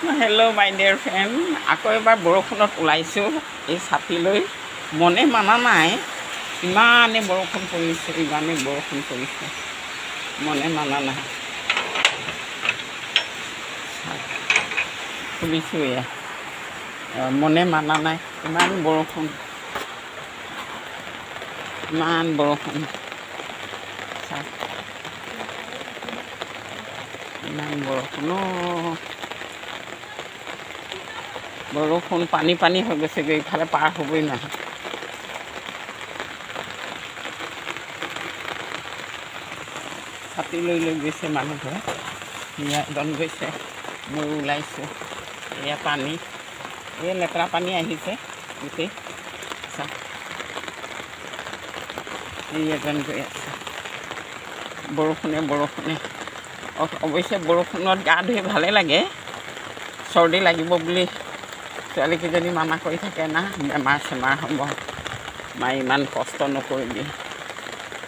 Hello' মাই dear friend, আকৌ এবাৰ বৰষুণত ওলাইছোঁ এই ছাতি লৈ। মনে মানা নাই, ইমানেই বৰষুণ পৰিছে, মনে মানা নাই। শুনিছোঁ এয়া, মনে মানা নাই, ইমান বৰষুণ। ইমান বৰষুণ পানী হৈ গৈছেগৈ, ইফালে পাৰ হ'বই নহয়। ছাতি লৈ গৈছে মানুহবোৰে, এজন গৈছে, ময়ো ওলাইছোঁ। এয়া পানী, এই লেতেৰা পানী আহিছে গোটেই। এই এজন গৈ আছে, বৰষুণে। অৱশ্যে বৰষুণত গা ধুই ভালেই লাগে, চৰ্দি লাগিব বুলি ছোৱালীকেইজনী মানা কৰি থাকে না, বেমাৰ হ'ব, মায়ে ইমান কষ্ট নকৰিবি,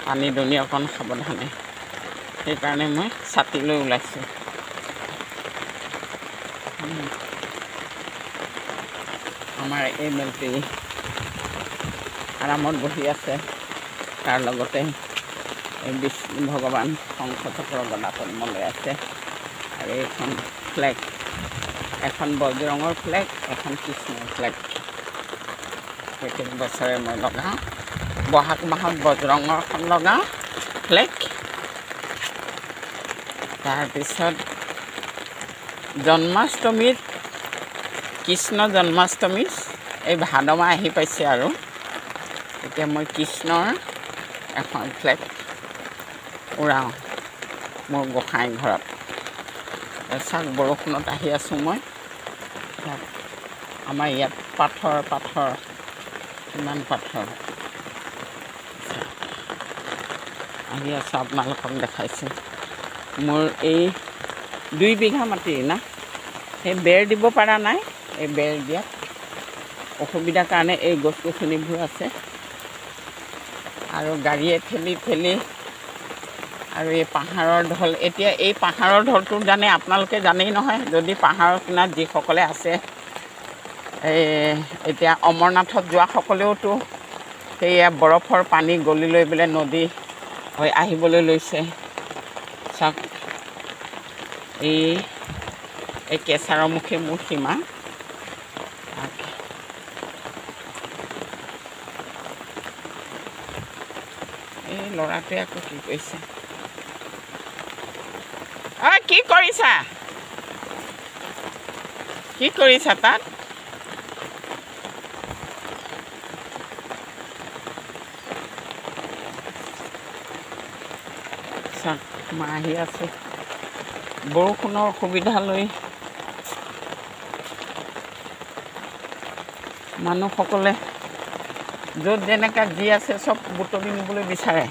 পানী দুনি অকণ সাৱধানে। সেইকাৰণে মই ছাতি লৈ ওলাইছোঁ। আমাৰ এই মেলটি আৰামত বহি আছে, তাৰ লগতে এই বিষ্ণু ভগৱান শংখ চক্ৰ গদা পদ্ম লৈ আছে। আৰু এইখন ফ্লেগ, এখন বজৰঙৰ ফ্লেগ, এখন কৃষ্ণৰ ফ্লেগ। প্ৰত্যেক বছৰে মই লগাওঁ, বহাগ মাহত বজৰঙৰখন লগাওঁ ফ্লেগ। তাৰপিছত জন্মাষ্টমীত, কৃষ্ণ জন্মাষ্টমী, এই ভাদ মাহ আহি পাইছে আৰু এতিয়া মই কৃষ্ণৰ এখন ফ্লেগ উৰাওঁ মোৰ গোসাঁই ঘৰত। চাওক, বৰষুণত আহি আছোঁ মই। আমাৰ ইয়াত পাথৰ ইমান পাথৰ আহি আছোঁ, আপোনালোকক দেখাইছোঁ। মোৰ এই 2 বিঘা মাটি না, সেই বেৰ দিব পৰা নাই। এই বেৰ দিয়াত অসুবিধাৰ কাৰণে এই গছ গছনিবোৰ আছে, আৰু গাড়ীয়ে ঠেলি আৰু এই পাহাৰৰ ঢল। এতিয়া এই পাহাৰৰ ঢলটো আপোনালোকে জানেই নহয়। যদি পাহাৰৰ কিনাৰত যিসকলে আছে, এতিয়া অমৰনাথত যোৱাসকলেওতো সেয়া বৰফৰ পানী গলি লৈ পেলাই নদী হৈ আহিবলৈ লৈছে। চাওক, এই কেঁচাৰৰ মুখে মোৰ সীমা। এই ল'ৰাটোৱে আকৌ কি কৰিছে? কি কৰিছা তাত? চাওক, মই আহি আছোঁ বৰষুণৰ অসুবিধা লৈ। মানুহসকলে য'ত যেনেকৈ যি আছে চব বুটলি নিবলৈ বিচাৰে।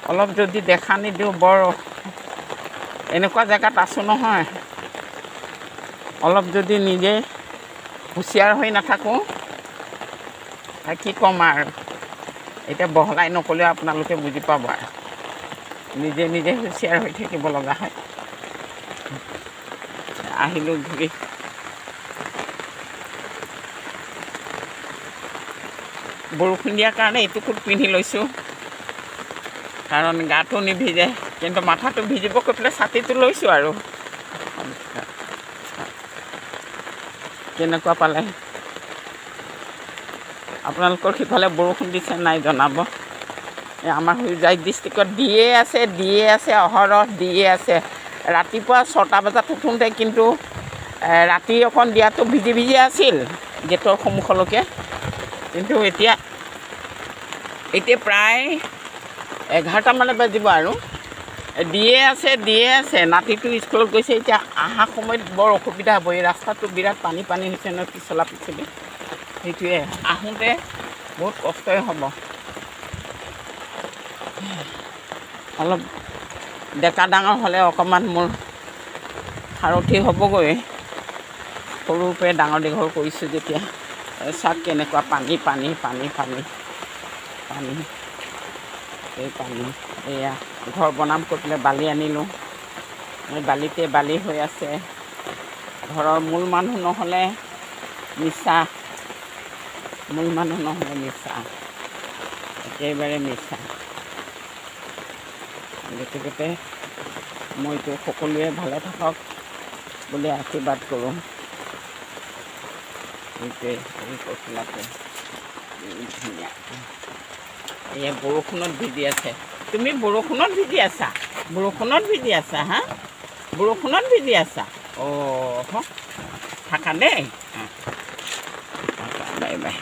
অলপ যদি দেখা নিদিওঁ, বৰ এনেকুৱা জেগাত আছোঁ নহয়, অলপ যদি নিজে হুঁচিয়াৰ হৈ নাথাকোঁ, কি ক'ম আৰু। এতিয়া বহলাই নক'লেও আপোনালোকে বুজি পাব আৰু, নিজে হুঁচিয়াৰ হৈ থাকিব লগা হয়। আহিলোঁ ঘূৰি। বৰষুণ দিয়াৰ কাৰণে এইটো কোট পিন্ধি লৈছোঁ, কাৰণ গাটো নিভিজে, কিন্তু মাথাটো ভিজিব কৈ পেলাই ছাতিটো লৈছোঁ আৰু। কেনেকুৱা পালে? আপোনালোকৰ সিফালে বৰষুণ দিছে নাই জনাব। আমাৰ হোজাই ডিষ্ট্ৰিক্টত দিয়ে আছে, অহৰহ দিয়ে আছে। ৰাতিপুৱা 6টা বজাত উঠোঁতে কিন্তু ৰাতি অকণ দিয়াটো ভিজি আছিল গেটৰ সন্মুখলৈকে, কিন্তু এতিয়া প্ৰায় 11টামানে বাজিব আৰু দিয়ে আছে। নাতিটো স্কুলত গৈছে, এতিয়া অহা সময়ত বৰ অসুবিধা হ'ব। এই ৰাস্তাটো বিৰাট পানী হৈছে নহয়, পিছলা পিছলি। সেইটোৱে, আহোঁতে বহুত কষ্টই হ'ব। অলপ ডেকা ডাঙৰ হ'লে অকণমান মোৰ সাৰথি হ'বগৈ, সৰুৰ পৰাই ডাঙৰ দীঘল কৰিছোঁ যেতিয়া। চাওক কেনেকুৱা পানী। এই পানী, এয়া ঘৰ বনাম কৈ পেলাই বালি আনিলোঁ, বালিতে বালি হৈ আছে। ঘৰৰ মূল মানুহ নহ'লে মিছা, মূল মানুহ নহ'লে মিছা, একেবাৰে মিছা। গতিকে মইতো সকলোৱে ভালে থাকক বুলি আশীৰ্বাদ কৰোঁ। এইটোৱে এই পখিলাটো ধুনীয়া। এয়া বৰষুণত ভিজি আছে। তুমি বৰষুণত ভিজি আছা? বৰষুণত ভিজি আছা? হা, বৰষুণত ভিজি আছা? থাকা দেই। থাকা, বাই বাই।